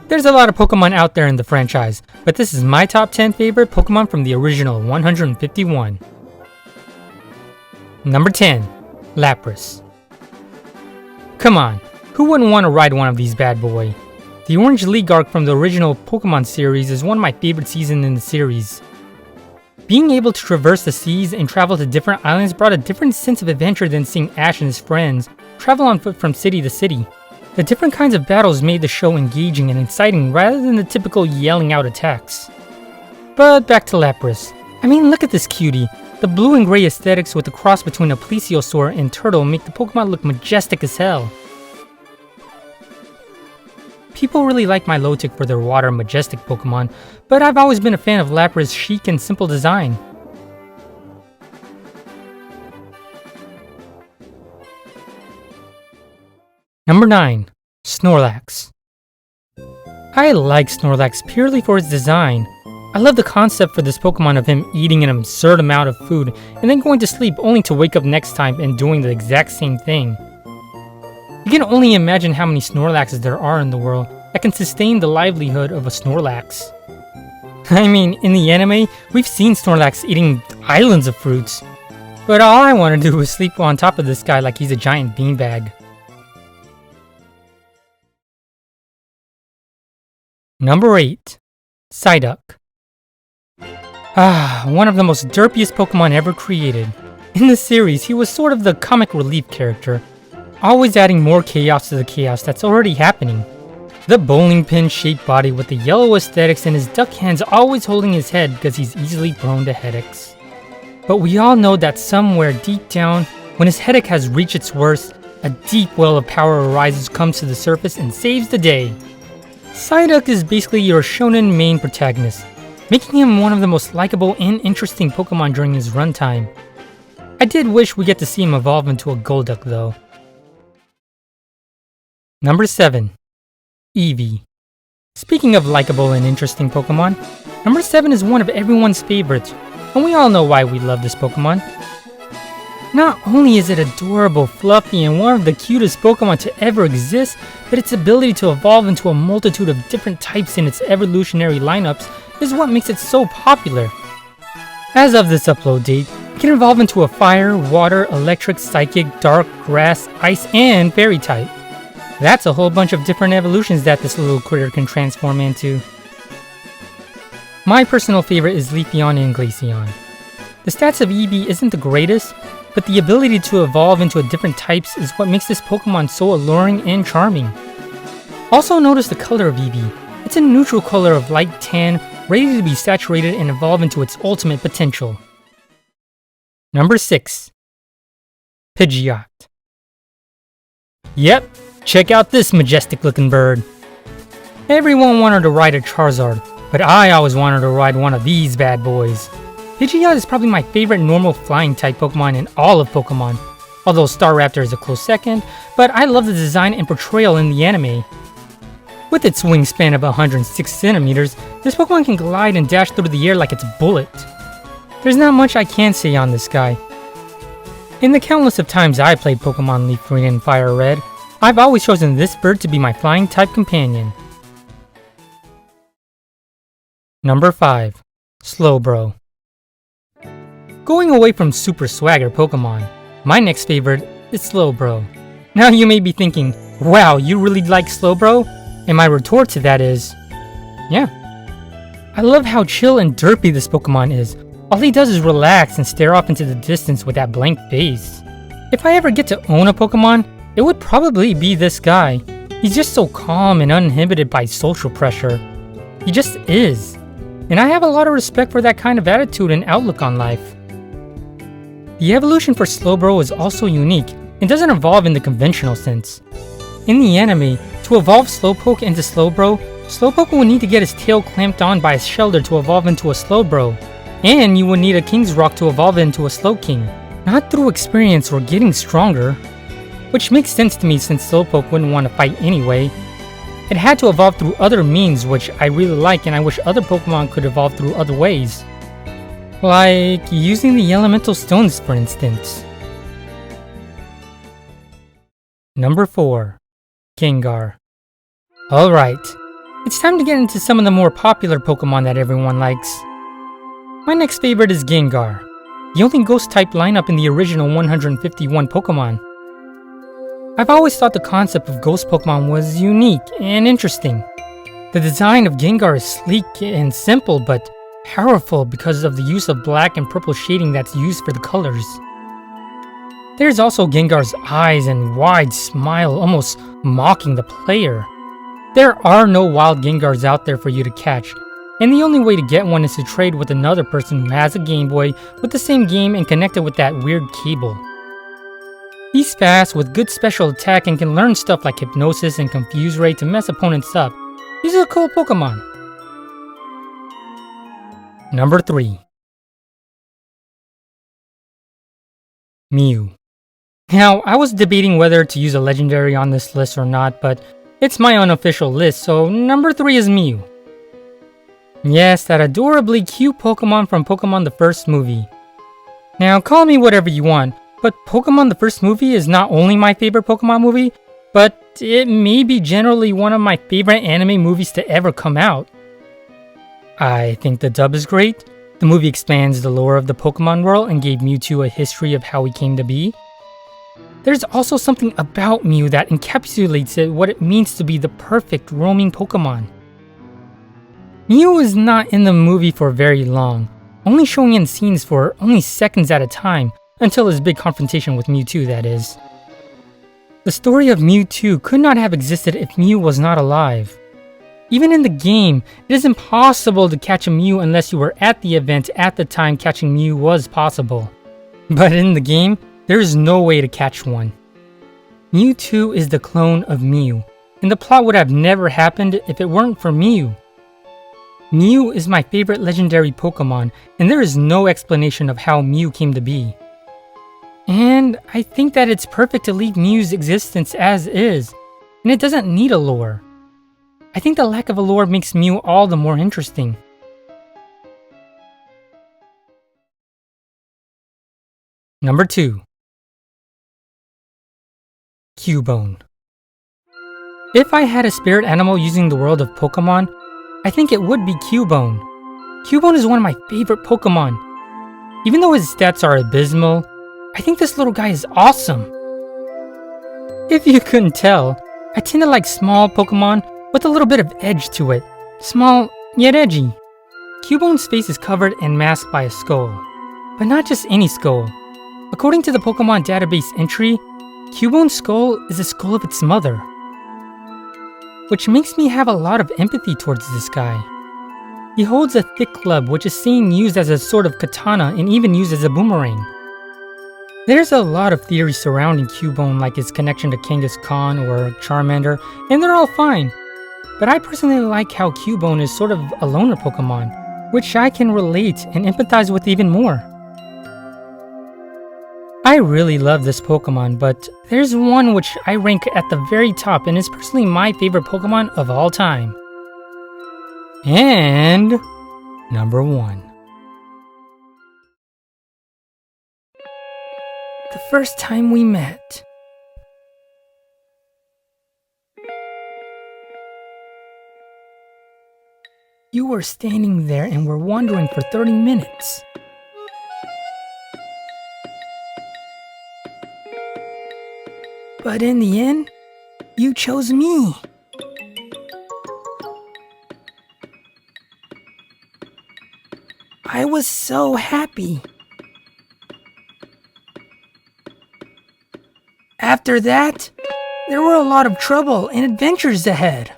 There's a lot of Pokemon out there in the franchise, but this is my top 10 favorite Pokemon from the original 151. Number 10. Lapras. Come on, who wouldn't want to ride one of these bad boy? The Orange League arc from the original Pokemon series is one of my favorite seasons in the series. Being able to traverse the seas and travel to different islands brought a different sense of adventure than seeing Ash and his friends travel on foot from city to city. The different kinds of battles made the show engaging and exciting rather than the typical yelling out attacks. But back to Lapras. I mean, look at this cutie. The blue and gray aesthetics with the cross between a plesiosaur and turtle make the Pokemon look majestic as hell. People really like Milotic for their water majestic Pokemon, but I've always been a fan of Lapras' chic and simple design. Number 9. Snorlax. I like Snorlax purely for its design. I love the concept for this Pokemon of him eating an absurd amount of food and then going to sleep only to wake up next time and doing the exact same thing. You can only imagine how many Snorlaxes there are in the world that can sustain the livelihood of a Snorlax. I mean, in the anime, we've seen Snorlax eating islands of fruits, but all I want to do is sleep on top of this guy like he's a giant beanbag. Number 8. Psyduck. One of the most derpiest Pokemon ever created. In the series, he was sort of the comic relief character, always adding more chaos to the chaos that's already happening. The bowling pin shaped body with the yellow aesthetics and his duck hands always holding his head because he's easily prone to headaches. But we all know that somewhere deep down, when his headache has reached its worst, a deep well of power arises, comes to the surface and saves the day. Psyduck is basically your shonen main protagonist, making him one of the most likable and interesting Pokemon during his runtime. I did wish we get to see him evolve into a Golduck though. Number 7. Eevee. Speaking of likable and interesting Pokemon, number 7 is one of everyone's favorites, and we all know why we love this Pokemon. Not only is it adorable, fluffy, and one of the cutest Pokemon to ever exist, but its ability to evolve into a multitude of different types in its evolutionary lineups is what makes it so popular. As of this upload date, it can evolve into a fire, water, electric, psychic, dark, grass, ice, and fairy type. That's a whole bunch of different evolutions that this little critter can transform into. My personal favorite is Leafeon and Glaceon. The stats of Eevee isn't the greatest, but the ability to evolve into different types is what makes this Pokemon so alluring and charming. Also notice the color of Eevee. It's a neutral color of light tan, ready to be saturated and evolve into its ultimate potential. Number 6. Pidgeot. Yep, check out this majestic looking bird. Everyone wanted to ride a Charizard, but I always wanted to ride one of these bad boys. Pidgeot is probably my favorite normal flying type Pokemon in all of Pokemon, although Staraptor is a close second, but I love the design and portrayal in the anime. With its wingspan of 106 centimeters, this Pokemon can glide and dash through the air like it's a bullet. There's not much I can say on this guy. In the countless of times I played Pokemon Leaf Green and Fire Red, I've always chosen this bird to be my flying type companion. Number 5. Slowbro. Going away from super swagger Pokemon, my next favorite is Slowbro. Now you may be thinking, wow, you really like Slowbro? And my retort to that is, yeah. I love how chill and derpy this Pokemon is. All he does is relax and stare off into the distance with that blank face. If I ever get to own a Pokemon, it would probably be this guy. He's just so calm and uninhibited by social pressure. He just is. And I have a lot of respect for that kind of attitude and outlook on life. The evolution for Slowbro is also unique and doesn't evolve in the conventional sense. In the anime, to evolve Slowpoke into Slowbro, Slowpoke will need to get his tail clamped on by his shoulder to evolve into a Slowbro, and you would need a King's Rock to evolve into a Slowking, not through experience or getting stronger. Which makes sense to me since Slowpoke wouldn't want to fight anyway. It had to evolve through other means, which I really like, and I wish other Pokemon could evolve through other ways. Like using the elemental stones, for instance. Number 4. Gengar. Alright, it's time to get into some of the more popular Pokemon that everyone likes. My next favorite is Gengar, the only Ghost-type lineup in the original 151 Pokemon. I've always thought the concept of Ghost Pokemon was unique and interesting. The design of Gengar is sleek and simple, but powerful because of the use of black and purple shading that's used for the colors. There's also Gengar's eyes and wide smile, almost mocking the player. There are no wild Gengars out there for you to catch, and the only way to get one is to trade with another person who has a Game Boy with the same game and connect it with that weird cable. He's fast with good special attack and can learn stuff like Hypnosis and Confuse Ray to mess opponents up. He's a cool Pokemon. Number 3. Mew. Now, I was debating whether to use a legendary on this list or not, but it's my unofficial list, so number 3 is Mew. Yes, that adorably cute Pokemon from Pokemon the first movie. Now, call me whatever you want, but Pokemon the first movie is not only my favorite Pokemon movie, but it may be generally one of my favorite anime movies to ever come out. I think the dub is great. The movie expands the lore of the Pokemon world and gave Mewtwo a history of how he came to be. There's also something about Mew that encapsulates it what it means to be the perfect roaming Pokemon. Mew is not in the movie for very long, only showing in scenes for only seconds at a time, until his big confrontation with Mewtwo, that is. The story of Mewtwo could not have existed if Mew was not alive. Even in the game, it is impossible to catch a Mew unless you were at the event at the time catching Mew was possible. But in the game, there is no way to catch one. Mewtwo is the clone of Mew, and the plot would have never happened if it weren't for Mew. Mew is my favorite legendary Pokemon, and there is no explanation of how Mew came to be. And I think that it's perfect to leave Mew's existence as is, and it doesn't need a lore. I think the lack of a lore makes Mew all the more interesting. Number 2. Cubone. If I had a spirit animal using the world of Pokemon, I think it would be Cubone. Cubone is one of my favorite Pokemon. Even though his stats are abysmal, I think this little guy is awesome. If you couldn't tell, I tend to like small Pokemon with a little bit of edge to it. Small, yet edgy. Cubone's face is covered and masked by a skull. But not just any skull. According to the Pokemon database entry, Cubone's skull is the skull of its mother. Which makes me have a lot of empathy towards this guy. He holds a thick club which is seen used as a sort of katana and even used as a boomerang. There's a lot of theories surrounding Cubone, like his connection to Kangaskhan or Charmander, and they're all fine. But I personally like how Cubone is sort of a loner Pokemon, which I can relate and empathize with even more. I really love this Pokemon, but there's one which I rank at the very top and is personally my favorite Pokemon of all time. And number 1. The first time we met. You were standing there and were wandering for 30 minutes. But in the end, you chose me. I was so happy. After that, there were a lot of trouble and adventures ahead.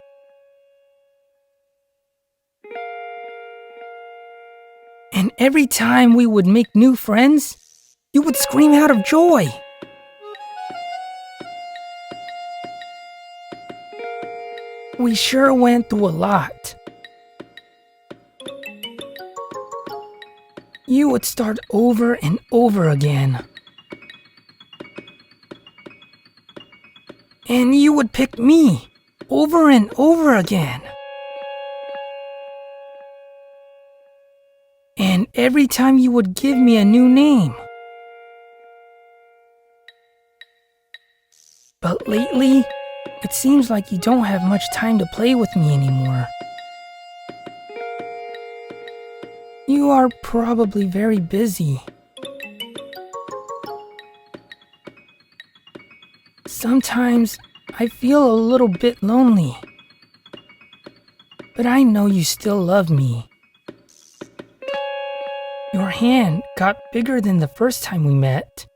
And every time we would make new friends, you would scream out of joy. We sure went through a lot. You would start over and over again. And you would pick me over and over again. And every time you would give me a new name. But lately, It seems like you don't have much time to play with me anymore. You are probably very busy. Sometimes I feel a little bit lonely. But I know you still love me. Your hand got bigger than the first time we met.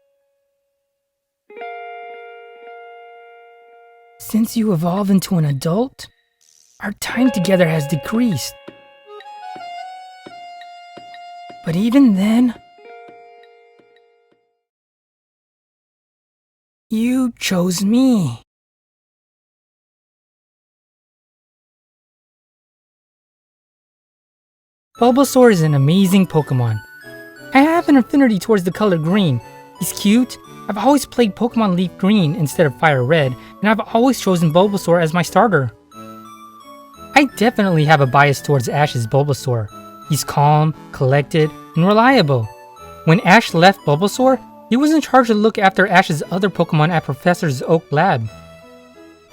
Since you evolved into an adult, our time together has decreased. But even then, you chose me. Bulbasaur is an amazing Pokemon. I have an affinity towards the color green. He's cute. I've always played Pokemon Leaf Green instead of Fire Red, and I've always chosen Bulbasaur as my starter. I definitely have a bias towards Ash's Bulbasaur. He's calm, collected, and reliable. When Ash left Bulbasaur, he was in charge to look after Ash's other Pokemon at Professor Oak Lab.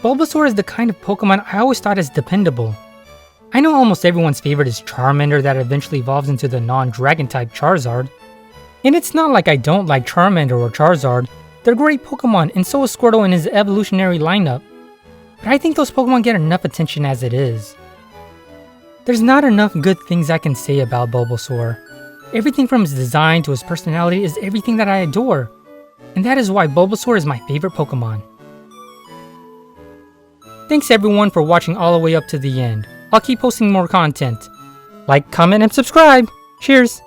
Bulbasaur is the kind of Pokemon I always thought is dependable. I know almost everyone's favorite is Charmander that eventually evolves into the non-dragon type Charizard. And it's not like I don't like Charmander or Charizard, they're great Pokemon and so is Squirtle in his evolutionary lineup. But I think those Pokemon get enough attention as it is. There's not enough good things I can say about Bulbasaur. Everything from his design to his personality is everything that I adore. And that is why Bulbasaur is my favorite Pokemon. Thanks everyone for watching all the way up to the end. I'll keep posting more content. Like, comment, and subscribe! Cheers!